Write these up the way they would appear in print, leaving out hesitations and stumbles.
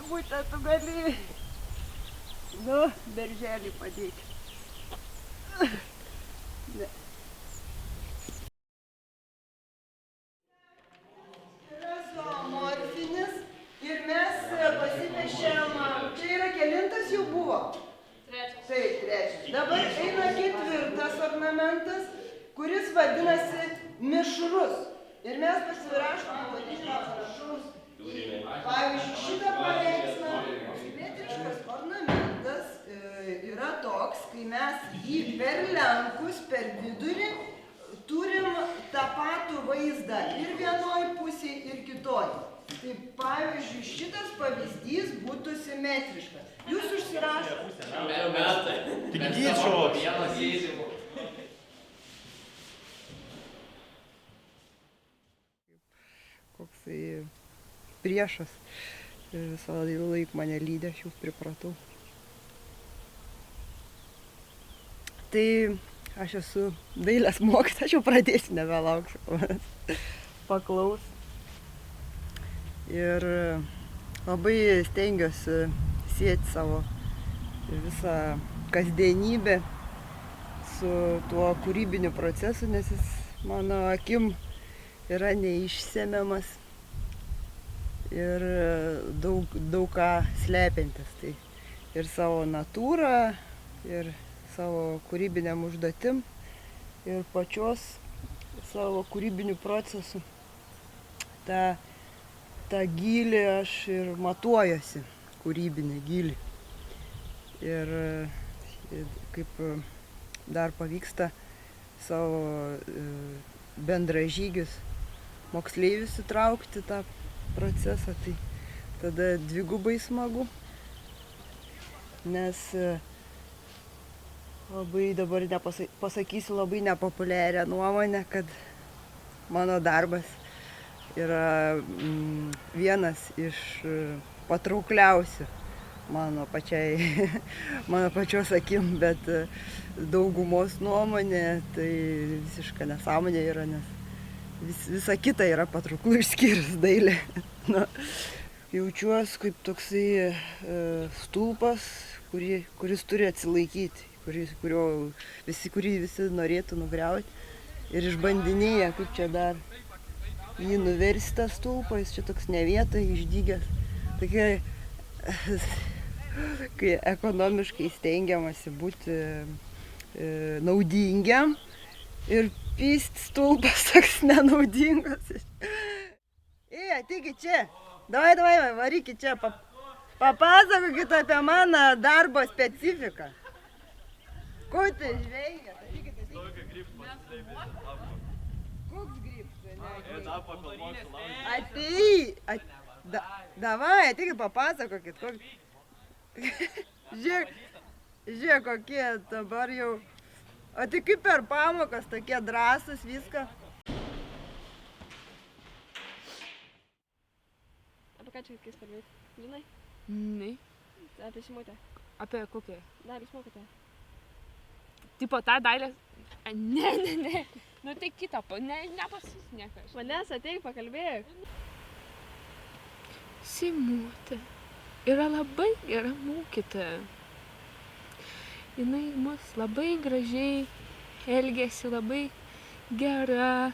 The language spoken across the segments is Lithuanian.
Būtą tu gali. Nu, berželį padėk. Ne. Yra zoomorfinis ir mes pasipešėm, čia yra kelintas jau buvo? Trečias. Taip, trečias. Dabar eina ketvirtas ornamentas, kuris vadinasi mišrus. Ir mes pasirašom pavadinimą panašaus. Pavyzdžiui, šitą paveikslą simetriškas ornamentas yra toks, kai mes jį perlenkus per vidurį turim tą patų vaizdą ir vienoj pusėj, ir kitoj. Tai pavyzdžiui, šitas pavyzdys būtų simetriškas. Jūs užsirašote. Tik dydžio. Koksai priešas. Ir visą laiką mane lydė, aš jau pripratau. Tai aš esu dailės mokytoja, aš jau pradėsiu, nebelauksiu, paklaus. Ir labai stengiuosi sieti savo visą kasdienybę su tuo kūrybiniu procesu, nes jis mano akim yra neišsemiamas ir daug ką slepiantis. Tai ir savo natūrą, ir savo kūrybiniam užduotim, ir pačios savo kūrybinių procesų. tą gylį aš ir matuojuosi, kūrybinį gylį. Ir kaip dar pavyksta savo bendražygius moksleivius įtraukti tą procesą, tai tada dvigubai smagu, nes labai dabar pasakysiu labai nepopuliarią nuomonę, kad mano darbas yra vienas iš patraukliausių mano pačios akim, bet daugumos nuomonė tai visiška nesąmonė yra, nes visa kita yra patrauklu išskyrus dailė. Jaučiuosi kaip toksai stulpas, kuris turi atsilaikyti, kurį visi norėtų nugriauti ir išbandinėja, kaip čia dar jį nuversti tą stulpą, jis čia toks ne vietoj, išdygęs. Tokia, kai ekonomiškai stengiamasi būti naudingiam ir pyst stulpas toks nenaudingas. Ateikit čia, davai, varykit čia, papasakokit apie mano darbo specifiką. Ko tai žvejat? Koks grybs? Davai, ateikit, papasakokit. Žiūrėk, kokie dabar jau. O tai kaip per pamokas, tokie drąsūs viską. Apie ką čia reikės kalbėti? Žinai? Ne. Apie Simutę. Apie kokią? Dailės mokytoją. Tipo tą dailės... Ne. Nu tai kitą, nepasisneka. Manęs ateik, pakalbėk. Simutė yra labai gera mokytoja. Jinai mus labai gražiai elgiasi, labai gera.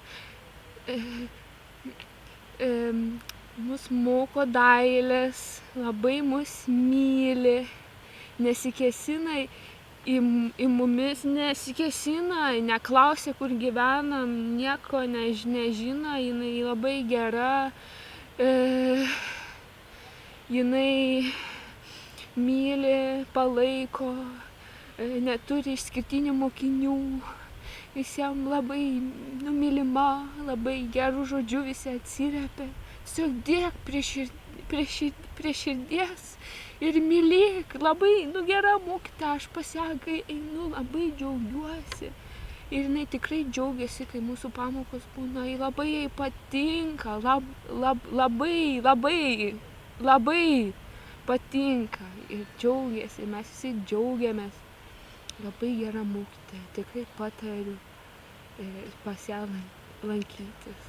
Mus moko dailės, labai mus myli, nesikėsina į mumis, neklausia, kur gyvenam, nieko nežino, jinai labai gera, jinai myli, palaiko, neturi išskirtinių mokinių, visiems labai numylima, labai gerų žodžių visi atsiliepia. Tiesiog dėk prie širdies ir mylėk, labai gera mokytoja, aš pas ją einu, labai džiaugiuosi. Ir jinai tikrai džiaugiasi, kai mūsų pamokos būna, ji labai jai patinka, labai patinka ir džiaugiasi, mes visi džiaugiamės. Labai gera mokytoja, tikrai patariu pas ją lankytis.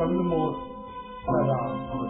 tolimos savęs.